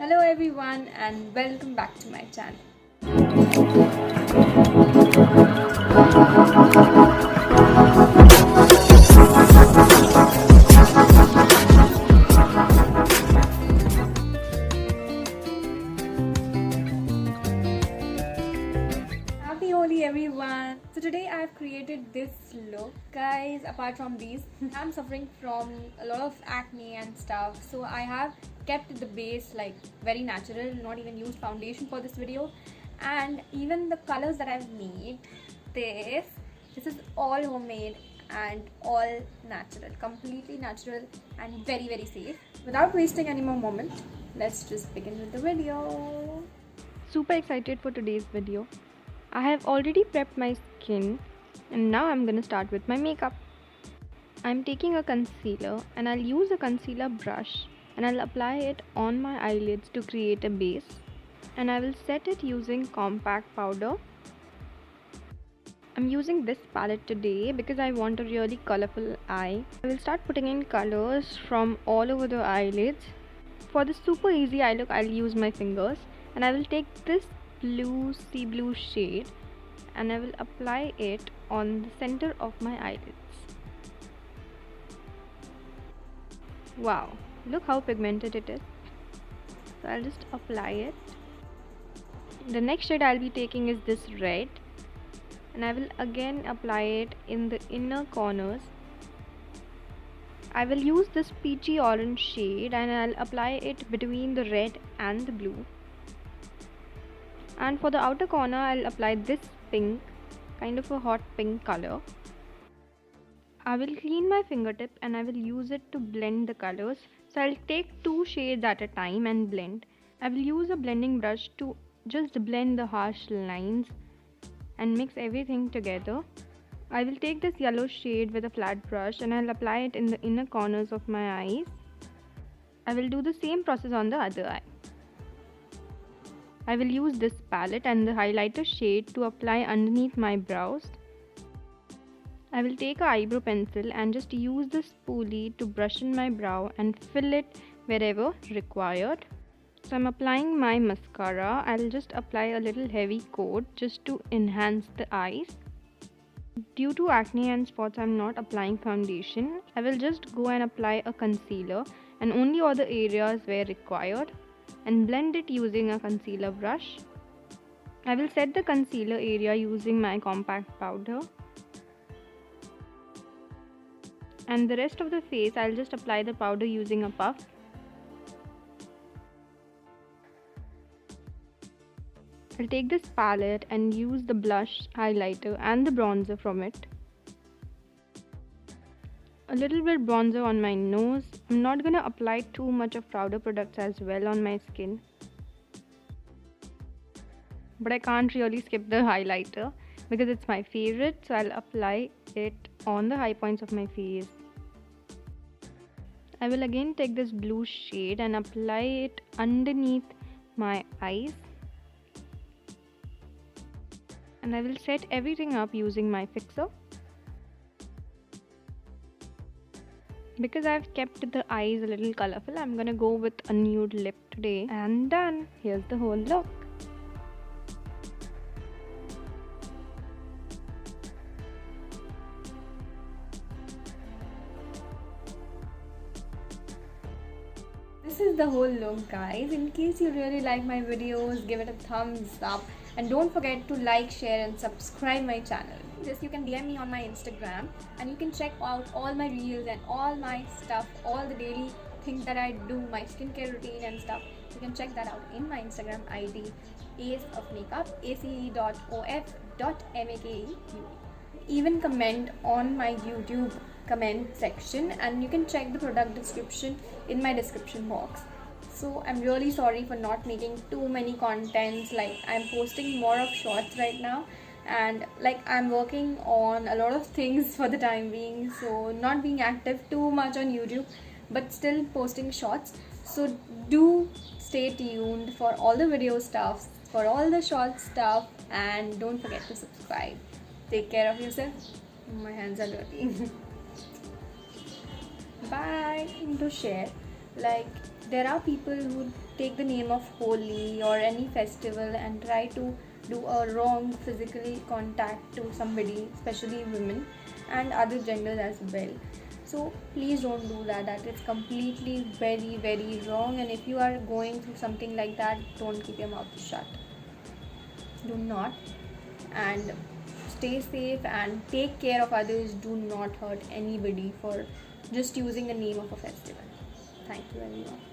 Hello everyone and welcome back to my channel. Happy Holi everyone! So today I've created this look, guys. Apart from these, I'm suffering from a lot of acne and stuff, so I have kept the base like very natural, not even used foundation for this video. And even the colors that I've made, this is all homemade and all natural, completely natural and very safe. Without wasting any more moment, let's just begin with the video. Super excited for today's video. I have already prepped my skin and now I'm gonna start with my makeup. I'm taking a concealer and I'll use a concealer brush and I'll apply it on my eyelids to create a base, and I will set it using compact powder. I'm using this palette today because I want a really colorful eye. I will start putting in colors from all over the eyelids. For this super easy eye look, I'll use my fingers and I will take this sea blue shade and I will apply it on the center of my eyelids. Wow, look how pigmented it is. So I'll just apply it. The next shade I'll be taking is this red and I will again apply it in the inner corners. I will use this peachy orange shade and I'll apply it between the red and the blue. And for the outer corner, I'll apply this pink, kind of a hot pink color. I will clean my fingertip and I will use it to blend the colors. So I'll take 2 shades at a time and blend. I will use a blending brush to just blend the harsh lines and mix everything together. I will take this yellow shade with a flat brush and I'll apply it in the inner corners of my eyes. I will do the same process on the other eye. I will use this palette and the highlighter shade to apply underneath my brows. I will take an eyebrow pencil and just use the spoolie to brush in my brow and fill it wherever required. So I'm applying my mascara. I'll just apply a little heavy coat just to enhance the eyes. Due to acne and spots, I'm not applying foundation. I will just go and apply a concealer and only all the areas where required, and blend it using a concealer brush. I will set the concealer area using my compact powder. And the rest of the face, I'll just apply the powder using a puff. I'll take this palette and use the blush, highlighter and the bronzer from it. A little bit bronzer on my nose. I'm not gonna apply too much of powder products as well on my skin, but I can't really skip the highlighter because it's my favorite, so I'll apply it on the high points of my face. I will again take this blue shade and apply it underneath my eyes, and I will set everything up using my fixer. Because I've kept the eyes a little colorful, I'm gonna go with a nude lip today. And done! Here's the whole look. This is the whole look, guys. In case you really like my videos, give it a thumbs up and don't forget to like, share and subscribe my channel. Just you can DM me on my Instagram and you can check out all my reels and all my stuff, all the daily things that I do, my skincare routine and stuff. You can check that out in my Instagram ID, Ace of Makeup, ace.of.makeu. Even comment on my YouTube comment section and you can check the product description in my description box. So I'm really sorry for not making too many contents. Like, I'm posting more of shorts right now and like I'm working on a lot of things for the time being, so not being active too much on YouTube but still posting shorts. So do stay tuned for all the video stuff, for all the short stuff, and don't forget to subscribe. Take care of yourself. My hands are dirty. Bye. To share, like, there are people who take the name of Holi or any festival and try to do a wrong physical contact to somebody, especially women and other genders as well. So please don't do that. That is completely very, very wrong. And if you are going through something like that, don't keep your mouth shut. Do not. And stay safe and take care of others. Do not hurt anybody for just using the name of a festival. Thank you, everyone.